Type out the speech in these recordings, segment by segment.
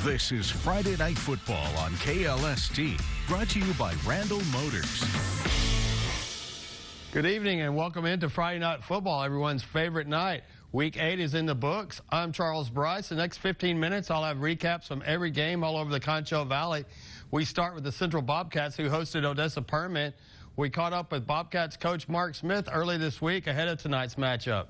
This is Friday Night Football on KLST, brought to you by Randall Motors. Good evening and welcome into Friday Night Football, everyone's favorite night. Week 8 is in the books. I'm Charles Bryce. The next 15 minutes, I'll have recaps from every game all over the Concho Valley. We start with the Central Bobcats, who hosted Odessa Permian. We caught up with Bobcats coach Mark Smith early this week ahead of tonight's matchup.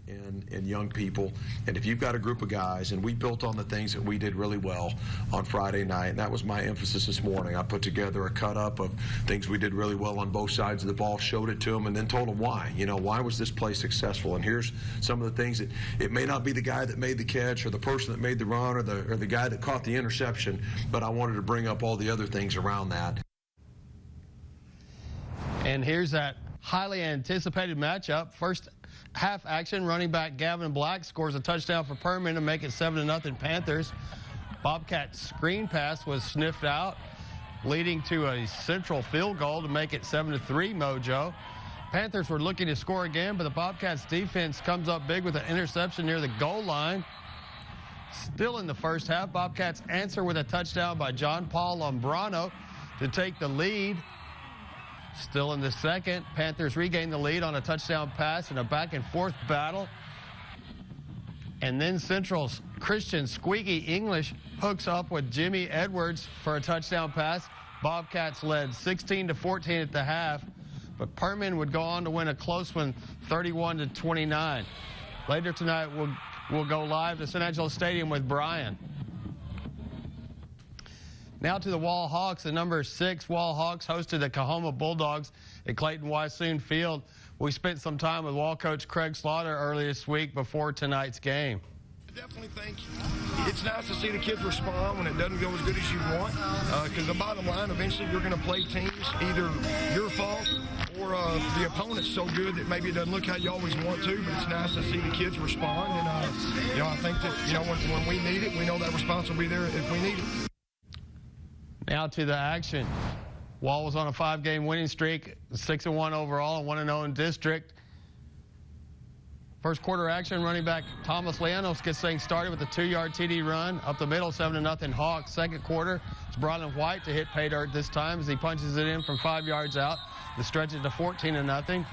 And young people, and if you've got a group of guys, and we built on the things that we did really well on Friday night, and that was my emphasis this morning. I put together a cut-up of things we did really well on both sides of the ball, showed it to them, and then told them why. You know, why was this play successful? And here's some of the things that it may not be the guy that made the catch or the person that made the run or the guy that caught the interception, but I wanted to bring up all the other things around that. And here's that highly anticipated matchup. First half action, running back Gavin Black scores a touchdown for Permian to make it 7-0 Panthers. Bobcats' screen pass was sniffed out, leading to a central field goal to make it 7-3 Mojo. Panthers were looking to score again, but the Bobcats' defense comes up big with an interception near the goal line. Still in the first half, Bobcats answer with a touchdown by John Paul Lombrano to take the lead. Still in the second, Panthers regain the lead on a touchdown pass in a back-and-forth battle. And then Central's Christian Squeaky English hooks up with Jimmy Edwards for a touchdown pass. Bobcats led 16-14 at the half, but Permian would go on to win a close one, 31-29. Later tonight, we'll go live to San Angelo Stadium with Brian. Now to the Wall Hawks. The number 6 Wall Hawks hosted the Coahoma Bulldogs at Clayton Wysoon Field. We spent some time with Wall coach Craig Slaughter earlier this week before tonight's game. I definitely think it's nice to see the kids respond when it doesn't go as good as you want, because the bottom line, eventually you're going to play teams, either your fault or the opponent's so good that maybe it doesn't look how you always want to, but it's nice to see the kids respond. And, I think that, when we need it, we know that response will be there if we need it. Now to the action. Wall was on a 5-game winning streak, 6-1 overall and 1-0 in district. First quarter action, running back Thomas Leanos gets things started with a 2-yard TD run up the middle, 7-0 Hawks. Second quarter, it's Bronlin White to hit pay dirt this time as he punches it in from 5 yards out to stretch it to 14-0.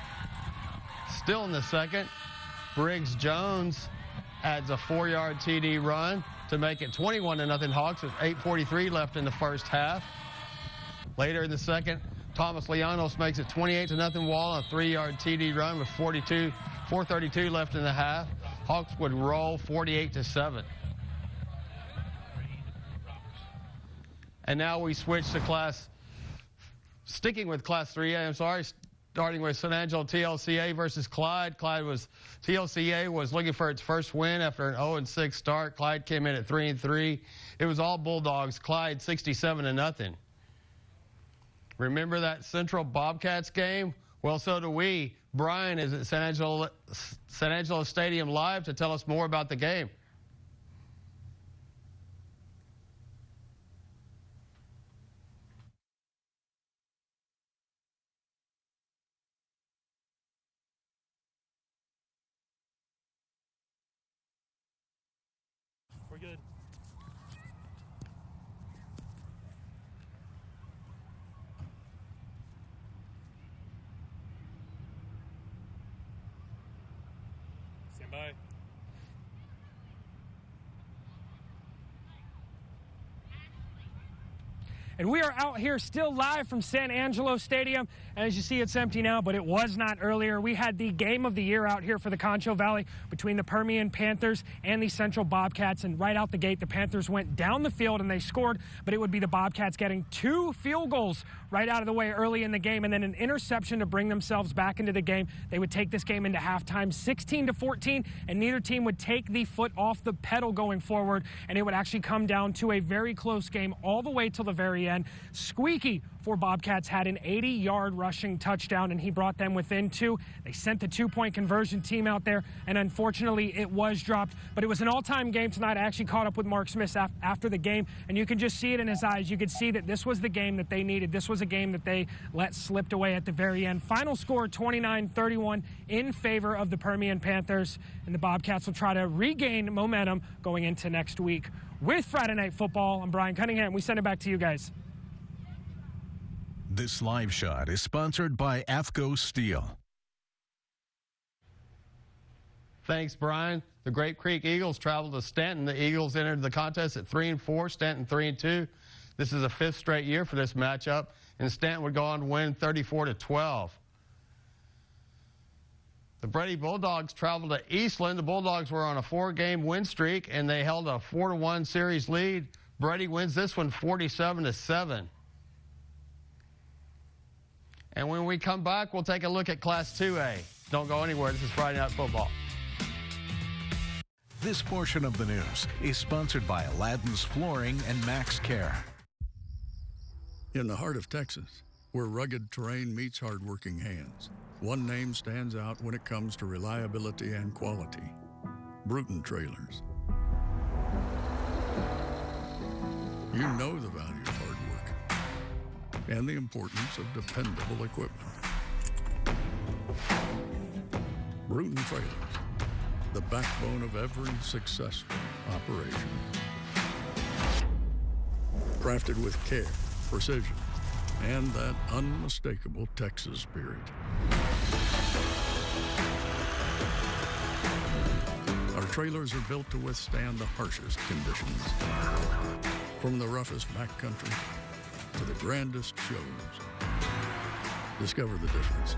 Still in the second, Briggs Jones adds a 4-yard TD run to make it 21-0 Hawks with 8:43 left in the first half. Later in the second, Thomas Leanos makes it 28-0 Wall on a 3-yard TD run with 4:32 left in the half. Hawks would roll 48-7. And now we switch to sticking with Class 3A, starting with San Angelo TLCA versus Clyde. TLCA was looking for its first win after an 0-6 start. Clyde came in at 3-3. It was all Bulldogs. Clyde 67-0. Remember that Central Bobcats game? Well, so do we. Brian is at San Angelo Stadium live to tell us more about the game. We're good. Stand by. And we are out here still live from San Angelo Stadium. And as you see, it's empty now, but it was not earlier. We had the game of the year out here for the Concho Valley between the Permian Panthers and the Central Bobcats. And right out the gate, the Panthers went down the field and they scored, but it would be the Bobcats getting 2 field goals right out of the way early in the game and then an interception to bring themselves back into the game. They would take this game into halftime 16-14, and neither team would take the foot off the pedal going forward, and it would actually come down to a very close game all the way till the very end. end. Squeaky for Bobcats had an 80-yard rushing touchdown, and he brought them within 2. They sent the 2-point conversion team out there, and unfortunately it was dropped. But it was an all-time game tonight. I actually caught up with Mark Smith after the game, and you can just see it in his eyes. You could see that this was the game that they needed. This was a game that they let slipped away at the very end. Final score 29-31 in favor of the Permian Panthers, and the Bobcats will try to regain momentum going into next week. With Friday Night Football, I'm Brian Cunningham. We send it back to you guys. This live shot is sponsored by AFCO Steel. Thanks, Brian. The Grape Creek Eagles traveled to Stanton. The Eagles entered the contest at 3-4, Stanton 3-2. This is the 5th straight year for this matchup, and Stanton would go on to win 34-12. The Brady Bulldogs traveled to Eastland. The Bulldogs were on a 4-game win streak, and they held a 4-1 series lead. Brady wins this one 47-7. And when we come back, we'll take a look at Class 2A. Don't go anywhere. This is Friday Night Football. This portion of the news is sponsored by Aladdin's Flooring and Max Care. In the heart of Texas, where rugged terrain meets hardworking hands, one name stands out when it comes to reliability and quality: Bruton Trailers. You know the value of hard work and the importance of dependable equipment. Bruton Trailers, the backbone of every successful operation. Crafted with care, precision, and that unmistakable Texas spirit. Our trailers are built to withstand the harshest conditions. From the roughest backcountry to the grandest shows. Discover the difference.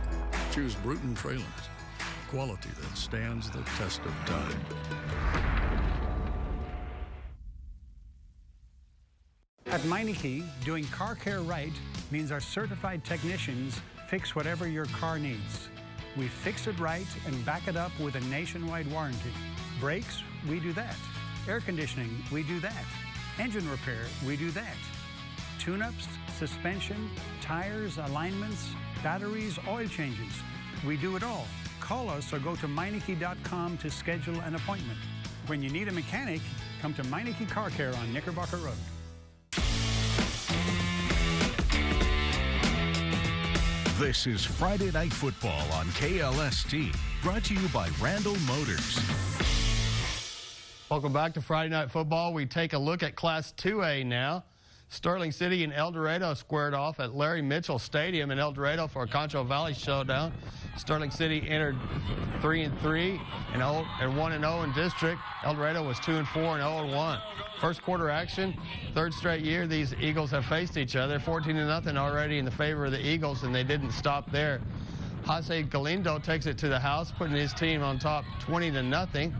Choose Bruton Trailers. Quality that stands the test of time. At Meineke, doing car care right means our certified technicians fix whatever your car needs. We fix it right and back it up with a nationwide warranty. Brakes, we do that. Air conditioning, we do that. Engine repair, we do that. Tune-ups, suspension, tires, alignments, batteries, oil changes. We do it all. Call us or go to Meineke.com to schedule an appointment. When you need a mechanic, come to Meineke Car Care on Knickerbocker Road. This is Friday Night Football on KLST, brought to you by Randall Motors. Welcome back to Friday Night Football. We take a look at Class 2A now. Sterling City and El Dorado squared off at Larry Mitchell Stadium in El Dorado for a Concho Valley showdown. Sterling City entered 3-3 and 1-0 in district. El Dorado was 2-4 and 0-1. First quarter action, 3rd straight year these Eagles have faced each other. 14-0 already in the favor of the Eagles, and they didn't stop there. Jose Galindo takes it to the house, putting his team on top 20-0.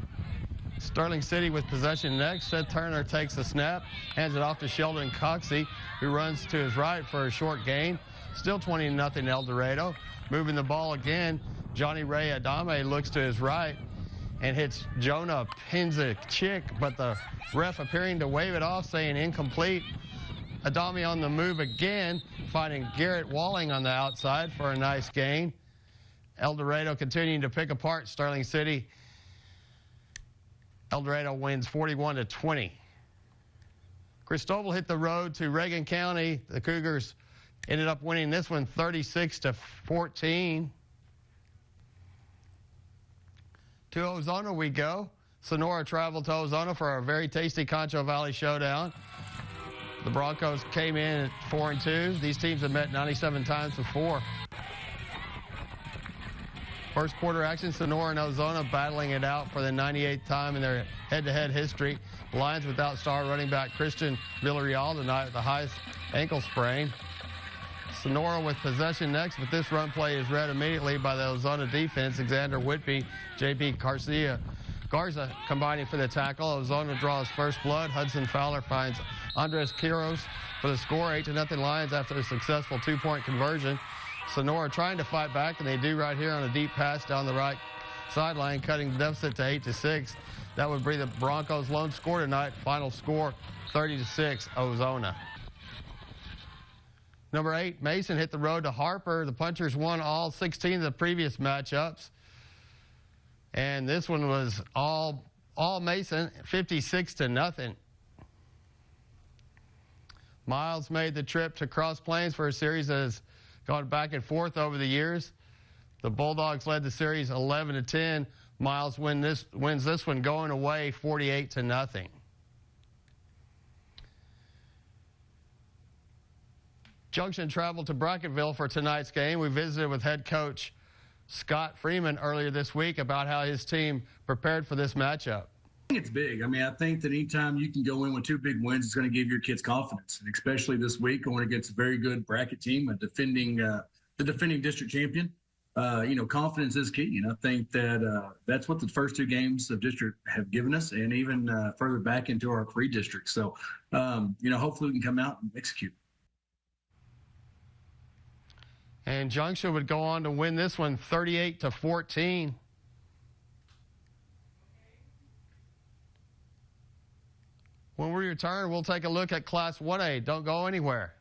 Sterling City with possession next. Seth Turner takes the snap, hands it off to Sheldon Coxey, who runs to his right for a short gain. Still 20-0 El Dorado. Moving the ball again, Johnny Ray Adame looks to his right and hits Jonah Pinzik, but the ref appearing to wave it off, saying incomplete. Adame on the move again, finding Garrett Walling on the outside for a nice gain. El Dorado continuing to pick apart Sterling City. El Dorado wins 41-20. Cristobal hit the road to Reagan County. The Cougars ended up winning this one 36-14. To Ozona we go. Sonora traveled to Ozona for a very tasty Concho Valley showdown. The Broncos came in at 4-2. These teams have met 97 times before. First quarter action, Sonora and Ozona battling it out for the 98th time in their head-to-head history. Lions without star running back Christian Villarreal tonight with the highest ankle sprain. Sonora with possession next, but this run play is read immediately by the Ozona defense. Xander Whitby, J.P. Garza combining for the tackle. Ozona draws first blood. Hudson Fowler finds Andres Quiros for the score. 8-0 Lions after a successful 2-point conversion. Sonora trying to fight back, and they do right here on a deep pass down the right sideline, cutting the deficit to 8-6. That would be the Broncos' lone score tonight. Final score, 30-6, Ozona. Number 8, Mason hit the road to Harper. The Punchers won all 16 of the previous matchups. And this one was all Mason, 56-0. Miles made the trip to Cross Plains for a series that has gone back and forth over the years. The Bulldogs led the series 11-10. Miles wins this one going away 48-0. Junction traveled to Brackettville for tonight's game. We visited with head coach Scott Freeman earlier this week about how his team prepared for this matchup. I think it's big. I mean, I think that anytime you can go in with 2 big wins, it's going to give your kids confidence, and especially this week going against a very good bracket team, the defending district champion. Confidence is key, and I think that that's what the first 2 games of district have given us, and even further back into our 3 districts. So, hopefully we can come out and execute. And Junction would go on to win this one 38-14. When we return, we'll take a look at Class 1A. Don't go anywhere.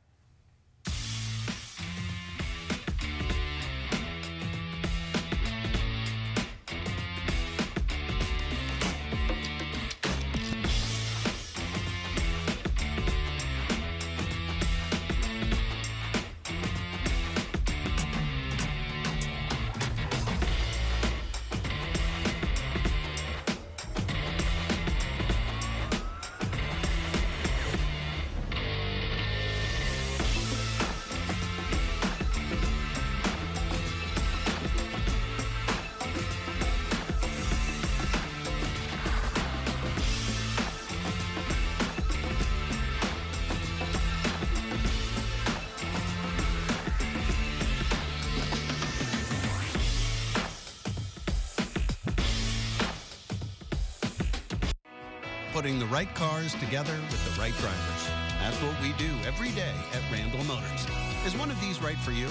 Putting the right cars together with the right drivers. That's what we do every day at Randall Motors. Is one of these right for you?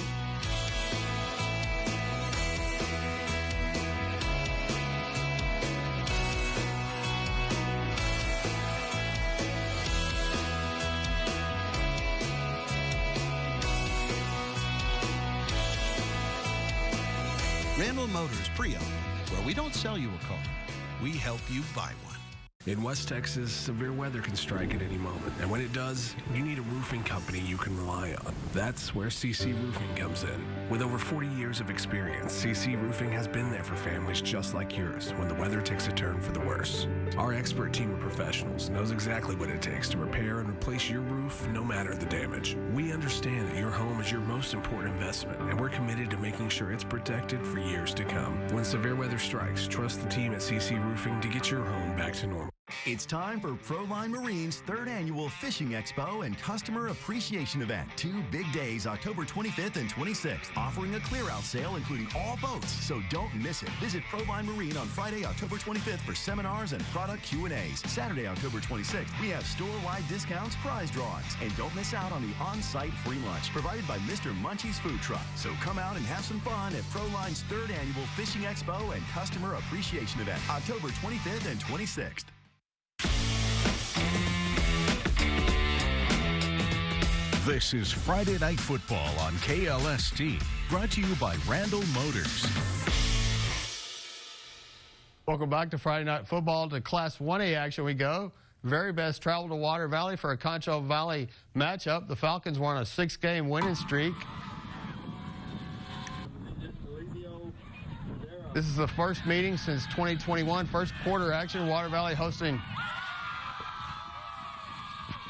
Randall Motors Pre-Owned, where we don't sell you a car, we help you buy one. In West Texas, severe weather can strike at any moment. And when it does, you need a roofing company you can rely on. That's where CC Roofing comes in. With over 40 years of experience, CC Roofing has been there for families just like yours when the weather takes a turn for the worse. Our expert team of professionals knows exactly what it takes to repair and replace your roof, no matter the damage. We understand that your home is your most important investment, and we're committed to making sure it's protected for years to come. When severe weather strikes, trust the team at CC Roofing to get your home back to normal. It's time for Proline Marine's 3rd Annual Fishing Expo and Customer Appreciation Event. 2 big days, October 25th and 26th, offering a clear-out sale including all boats, so don't miss it. Visit Proline Marine on Friday, October 25th for seminars and product Q&As. Saturday, October 26th, we have store-wide discounts, prize drawings, and don't miss out on the on-site free lunch provided by Mr. Munchie's Food Truck. So come out and have some fun at Proline's 3rd Annual Fishing Expo and Customer Appreciation Event, October 25th and 26th. This is Friday Night Football on KLST, brought to you by Randall Motors. Welcome back to Friday Night Football. To Class 1A action we go. Very best travel to Water Valley for a Concho Valley matchup. The Falcons were on a 6-game winning streak. This is the first meeting since 2021. First quarter action, Water Valley hosting.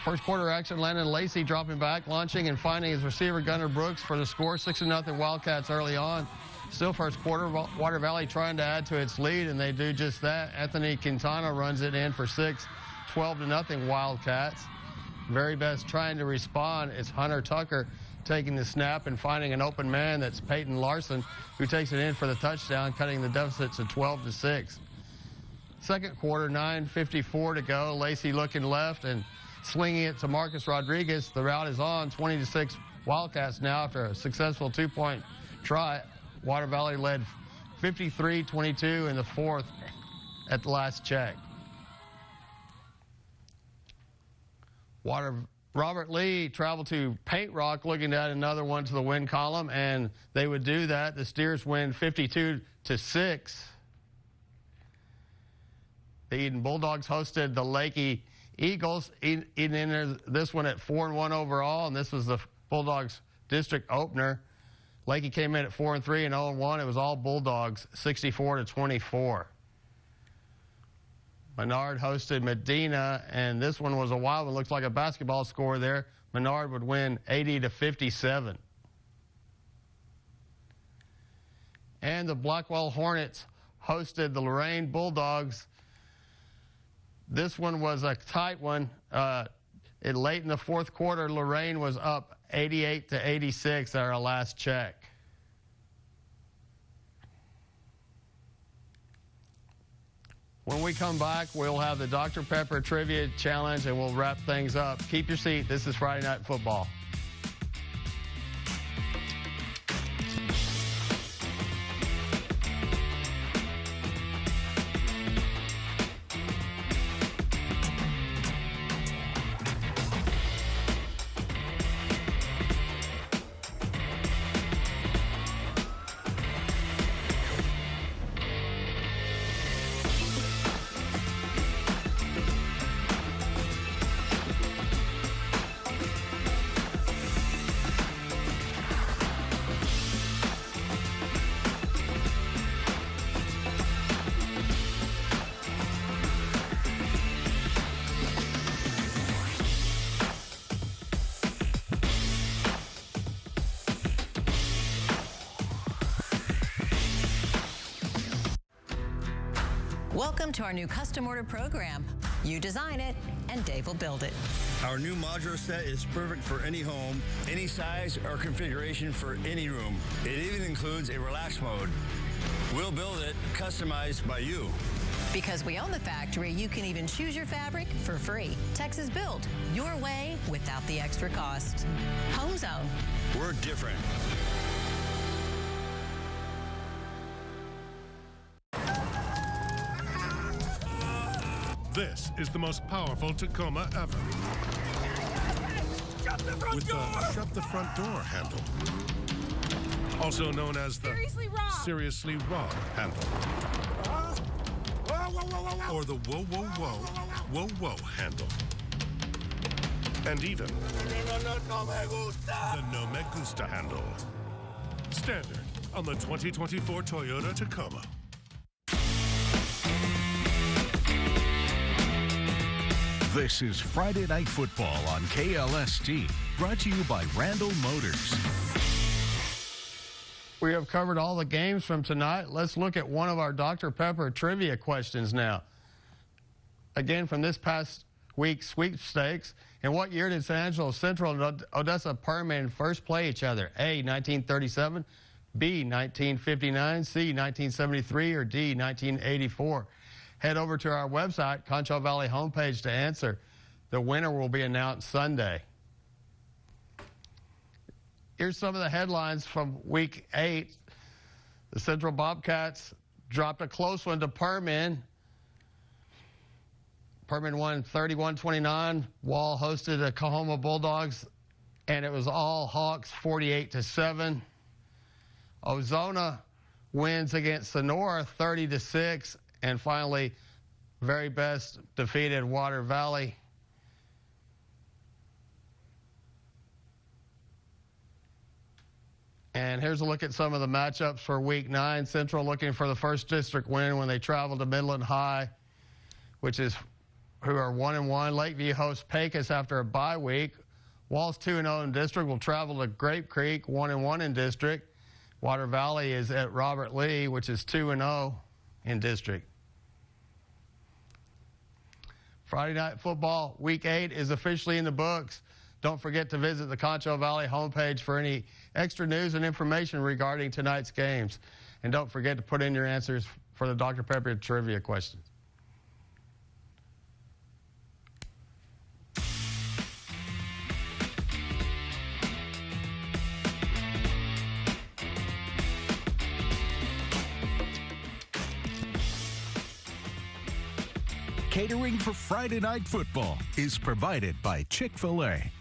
First quarter action, Landon Lacey dropping back, launching and finding his receiver Gunnar Brooks for the score. 6-0 Wildcats early on. Still first quarter, Water Valley trying to add to its lead, and they do just that. Anthony Quintana runs it in for 6, 12-0 Wildcats. Very best trying to respond. It's Hunter Tucker taking the snap and finding an open man. That's Peyton Larson, who takes it in for the touchdown, cutting the deficit to 12-6. Second quarter, 9:54 to go. Lacey looking left and slinging it to Marcus Rodriguez. The route is on. 20-6 Wildcats now after a successful 2-point try. Water Valley led 53-22 in the fourth at the last check. Water Robert Lee traveled to Paint Rock looking at another one to the win column, and they would do that. The Steers win 52-6. The Eden Bulldogs hosted the Lakey Eagles. Eden entered this one at 4-1 overall, and this was the Bulldogs district opener. Lakey came in at 4-3 and 0-1. It was all Bulldogs, 64-24. Menard hosted Medina, and this one was a wild one. Looks like a basketball score there. Menard would win 80-57. And the Blackwell Hornets hosted the Lorraine Bulldogs. This one was a tight one. Late in the fourth quarter, Lorraine was up 88-86 at our last check. When we come back, we'll have the Dr. Pepper Trivia Challenge, and we'll wrap things up. Keep your seat. This is Friday Night Football. Welcome to our new custom order program. You design it, and Dave will build it. Our new modular set is perfect for any home, any size or configuration for any room. It even includes a relax mode. We'll build it customized by you. Because we own the factory, you can even choose your fabric for free. Texas Built, your way without the extra cost. Home Zone. We're different. This is the most powerful Tacoma ever. Shut the front with door! the shut the front door handle. Also known as the Seriously Raw handle. Or the Whoa Whoa Whoa Whoa Whoa handle. And even the No Me Gusta handle. Standard on the 2024 Toyota Tacoma. This is Friday Night Football on KLST, brought to you by Randall Motors. We have covered all the games from tonight. Let's look at one of our Dr. Pepper trivia questions now. Again, from this past week's sweepstakes. In what year did San Angelo Central and Odessa Permian first play each other? A, 1937, B, 1959, C, 1973, or D, 1984? Head over to our website, Concho Valley Homepage, to answer. The winner will be announced Sunday. Here's some of the headlines from Week 8. The Central Bobcats dropped a close one to Permian. Permian won 31-29. Wall hosted the Coahoma Bulldogs, and it was all Hawks, 48-7. Ozona wins against Sonora, 30-6. And finally, Very Best defeated Water Valley. And here's a look at some of the matchups for Week 9. Central looking for the first district win when they travel to Midland High, who are 1-1. Lakeview hosts Pecos after a bye week. Wall's 2-0 in district will travel to Grape Creek, 1-1 in district. Water Valley is at Robert Lee, which is 2-0 in district. Friday Night Football Week 8 is officially in the books. Don't forget to visit the Concho Valley homepage for any extra news and information regarding tonight's games. And don't forget to put in your answers for the Dr. Pepper trivia questions. Catering for Friday Night Football is provided by Chick-fil-A.